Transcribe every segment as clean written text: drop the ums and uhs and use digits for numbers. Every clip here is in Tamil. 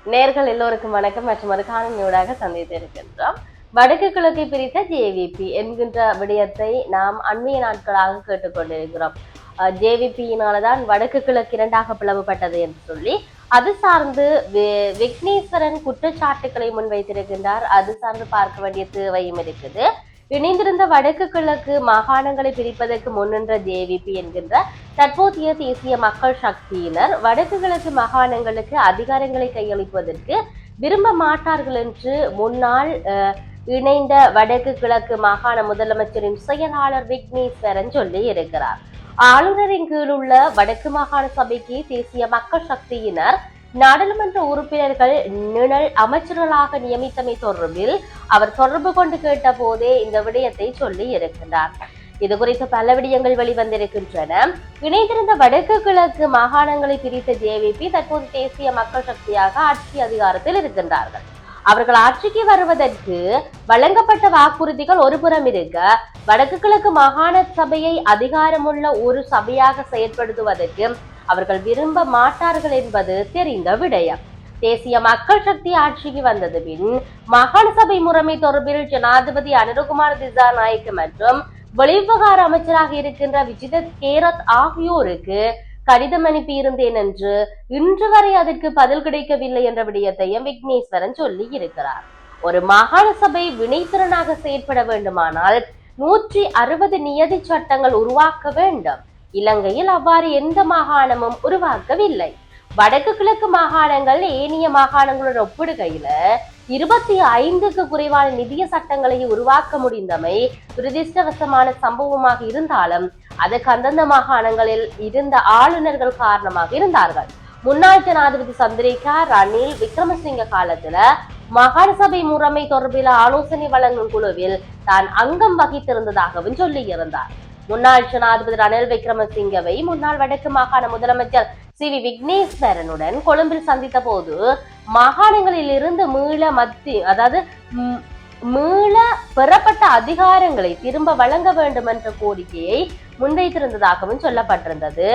நேர்கள் எல்லோருக்கும் வணக்கம் மற்றும் ஒரு காணொலியூடாக சந்தித்து இருக்கின்றோம். வடக்கு கிழக்கை பிரித்த ஜேவிபி என்கின்ற விடயத்தை நாம் அண்மைய நாட்களாக கேட்டுக்கொண்டிருக்கிறோம். ஜேவிபியினால்தான் வடக்கு கிழக்கு இரண்டாக பிளவுபட்டது என்று சொல்லி அது சார்ந்து விக்னேஸ்வரன் குற்றச்சாட்டுக்களை முன்வைத்திருக்கின்றார். அது சார்ந்து பார்க்க வேண்டிய தேவையும் இருக்குது. இணைந்திருந்த வடக்கு கிழக்கு மாகாணங்களை பிரிப்பதற்கு முன்னின்ற ஜேவிபி என்கின்ற தற்போதைய தேசிய மக்கள் சக்தியினர் வடக்கு கிழக்கு மாகாணங்களுக்கு அதிகாரங்களை கையளிப்பதற்கு விரும்ப மாட்டார்கள் என்று முன்னாள் இணைந்த வடக்கு கிழக்கு மாகாண முதலமைச்சரின் செயலாளர் விக்னேஸ்வரன் சொல்லி இருக்கிறார். ஆளுநரின் கீழ் உள்ள வடக்கு மாகாண சபைக்கு தேசிய மக்கள் சக்தியினர் நாடாளுமன்ற உறுப்பினர்கள் நிழல் அமைச்சர்களாக நியமித்தமை தொடர்பில் அவர் தொடர்பு கொண்டு கேட்ட போதே இந்த விடயத்தை சொல்லி இருக்கின்றார். இது குறித்து பல விடயங்கள் வெளிவந்திருக்கின்றன. இணைந்திருந்த வடக்கு கிழக்கு மாகாணங்களை பிரித்த ஜேவிபி தற்போது தேசிய மக்கள் சக்தியாக ஆட்சி அதிகாரத்தில் இருக்கின்றார்கள். அவர்கள் ஆட்சிக்கு வருவதற்கு வழங்கப்பட்ட வாக்குறுதிகள் ஒருபுறம் இருக்க, வடக்கு கிழக்கு மாகாண சபையை அதிகாரமுள்ள ஒரு சபையாக செயற்படுத்துவதற்கு அவர்கள் விரும்ப மாட்டார்கள் என்பது தெரிந்த விடயம். தேசிய மக்கள் சக்தி ஆட்சிக்கு வந்தது பின் மாகாண சபை முறைமை தொடர்பில் ஜனாதிபதி அனுரகுமார் திசாநாயக்க மற்றும் வெளிவிவகார அமைச்சராக இருக்கின்ற விஜித கேரத் ஆகியோருக்கு கடிதம் அனுப்பி இருந்தேன் என்று இன்று வரை அதற்கு பதில் கிடைக்கவில்லை என்ற விடயத்தையும் விக்னேஸ்வரன் சொல்லி இருக்கிறார். ஒரு மாகாண சபை வினைத்திறனாக செயற்பட வேண்டுமானால் 160 நியதி சட்டங்கள் உருவாக்க வேண்டும். இலங்கையில் அவ்வாறு எந்த மாகாணமும் உருவாக்கவில்லை. வடக்கு கிழக்கு மாகாணங்கள் ஏனைய மாகாணங்களுடன் ஒப்பிடுகையில 25க்கு குறைவான நிதிய சட்டங்களை உருவாக்க முடிந்தமை துரதிருஷ்டவசமான சம்பவமாக இருந்தாலும் அதற்கு அந்தந்த மாகாணங்களில் இருந்த ஆளுநர்கள் காரணமாக இருந்தார்கள். முன்னாள் ஜனாதிபதி சந்திரிகா ரணில் விக்ரமசிங்க காலத்துல மாகாண சபை முறைமை தொடர்பில் ஆலோசனை வழங்கும் குழுவில் தான் அங்கம் வகித்திருந்ததாகவும் சொல்லி இருந்தார். முன்னாள் ஜனாதிபதி ரணில் விக்ரமசிங்கவை முன்னாள் வடக்கு மாகாண முதலமைச்சர் சி.வி. விக்னேஸ்வரனுடன் கொழும்பில் சந்தித்த போது மாகாணங்களில் இருந்து மீள பெறப்பட்ட அதிகாரங்களை திரும்ப வழங்க வேண்டும் என்ற கோரிக்கையை முன்வைத்திருந்ததாகவும் சொல்லப்பட்டிருந்தது.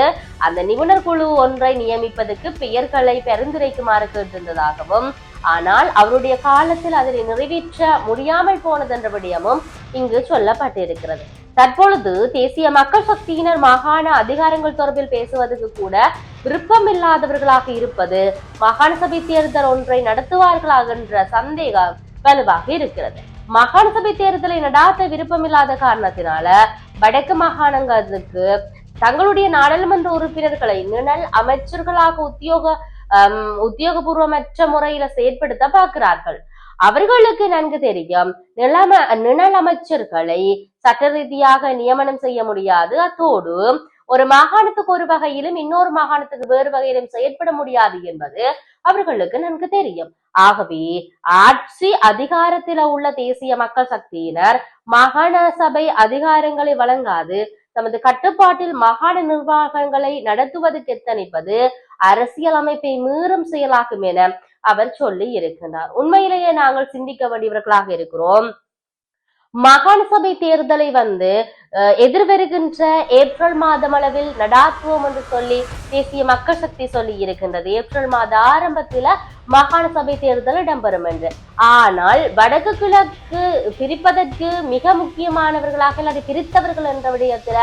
அந்த நிபுணர் குழு ஒன்றை நியமிப்பதற்கு பெயர்களை பரிந்துரைக்குமாறு கேட்டிருந்ததாகவும், ஆனால் அவருடைய காலத்தில் அதனை நிறைவேற்ற முடியாமல் போனது என்ற விடயமும் இங்கு சொல்லப்பட்டிருக்கிறது. தற்பொழுது தேசிய மக்கள் சக்தியினர் மாகாண அதிகாரங்கள் தொடர்பில் பேசுவதற்கு கூட விருப்பமில்லாதவர்களாக இருப்பது மாகாண சபை தேர்தல் ஒன்றை நடத்துவார்களா என்ற சந்தேகம் வலுவாக இருக்கிறது. மாகாண சபை தேர்தலை நடாத்த விருப்பமில்லாத காரணத்தினால வடக்கு மாகாணங்களுக்கு தங்களுடைய நாடாளுமன்ற உறுப்பினர்களை நிழல் அமைச்சர்களாக உத்தியோகபூர்வமற்ற முறையில செயற்படுத்த பார்க்கிறார்கள். அவர்களுக்கு நன்கு தெரியும் நிழல் அமைச்சர்களை சட்ட ரீதியாக நியமனம் செய்ய முடியாது. அத்தோடு ஒரு மாகாணத்துக்கு ஒரு வகையிலும் இன்னொரு மாகாணத்துக்கு வேறு வகையிலும் செயற்பட முடியாது என்பது அவர்களுக்கு நன்கு தெரியும். ஆகவே ஆட்சி அதிகாரத்தில் உள்ள தேசிய மக்கள் சக்தியினர் மாகாண சபை அதிகாரங்களை வழங்காது தமது கட்டுப்பாட்டில் மாகாண நிர்வாகங்களை நடத்துவதற்கு எத்தனிப்பது அரசியல் அமைப்பை மீறும் செயலாகும் என அவர் சொல்லி இருக்கின்றார். உண்மையிலேயே நாங்கள் சிந்திக்க வேண்டியவர்களாக இருக்கிறோம். மாகாண சபை தேர்தலை எதிர்வருகின்ற ஏப்ரல் மாதம் அளவில் நடாத்துவோம் என்று சொல்லி தேசிய மக்கள் சக்தி சொல்லி இருக்கின்றது. ஏப்ரல் மாத ஆரம்பத்துல மாகாண சபை தேர்தல் இடம்பெறும் என்று. ஆனால் வடக்கு கிழக்கு பிரிப்பதற்கு மிக முக்கியமானவர்களாக அதை பிரித்தவர்கள் என்ற விடயத்துல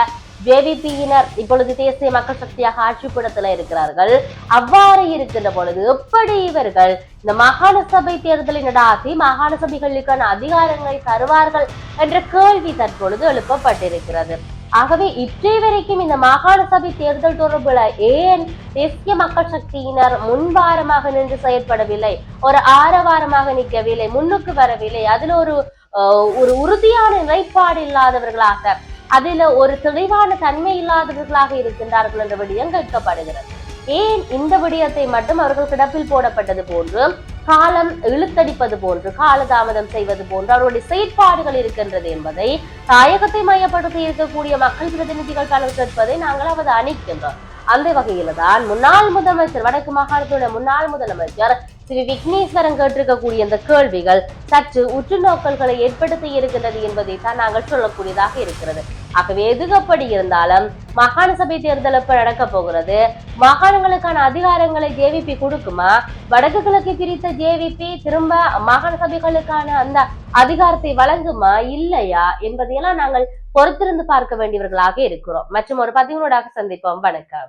ஜேவிபியினர் இப்பொழுது தேசிய மக்கள் சக்தியாக ஆட்சிப்படத்துல இருக்கிறார்கள். அவ்வாறு இருக்கின்ற பொழுது எப்படி இவர்கள் இந்த மாகாண சபை தேர்தலை நடாத்தி மாகாண சபைகளுக்கான அதிகாரங்களை தருவார்கள் என்ற கேள்வி தற்பொழுது எழுப்பப்பட்டிருக்கிறது. ஆகவே இற்றை வரைக்கும் இந்த மாகாண சபை தேர்தல் தொடர்புல ஏன் தேசிய மக்கள் சக்தியினர் முன்வாரமாக நின்று செயற்படவில்லை, ஒரு ஆரவாரமாக நிற்கவில்லை, முன்னுக்கு வரவில்லை, அதுல ஒரு உறுதியான நிலைப்பாடு இல்லாதவர்களாக, அதுல ஒரு தெளிவான தன்மை இல்லாதவர்களாக இருக்கின்றார்கள் என்ற விடயம் கேட்கப்படுகிறது. ஏன் இந்த விடயத்தை மட்டும் அவர்கள் கிடப்பில் போடப்பட்டது போன்று, காலம் இழுத்தடிப்பது போன்று, காலதாமதம் செய்வது போன்று அவருடைய செயற்பாடுகள் இருக்கின்றது என்பதை தாயகத்தை மையப்படுத்தி இருக்கக்கூடிய மக்கள் பிரதிநிதிகள் பலர் கேட்பதை நாங்கள் அவதானிக்கின்றோம். அந்த வகையில தான் முன்னாள் முதலமைச்சர் வடக்கு மாகாணத்துடைய முன்னாள் முதலமைச்சர் சி.வி. விக்னேஸ்வரன் கேட்டிருக்கக்கூடிய இந்த கேள்விகள் சற்று உற்றுநோக்கல்களை ஏற்படுத்தி இருக்கின்றது என்பதை தான் நாங்கள் சொல்லக்கூடியதாக இருக்கிறது. ஆகவே எதுக்கப்படி இருந்தாலும் மாகாண சபை தேர்தல் எப்ப நடக்க போகிறது, மாகாணங்களுக்கான அதிகாரங்களை ஜேவிபி கொடுக்குமா, வடக்கு கிழக்கு பிரித்த ஜேவிபி திரும்ப மாகாண சபைகளுக்கான அந்த அதிகாரத்தை வழங்குமா இல்லையா என்பதையெல்லாம் நாங்கள் பொறுத்திருந்து பார்க்க வேண்டியவர்களாக இருக்கிறோம். மற்றும் ஒரு பதிவுனோடாக சந்திப்போம். வணக்கம்.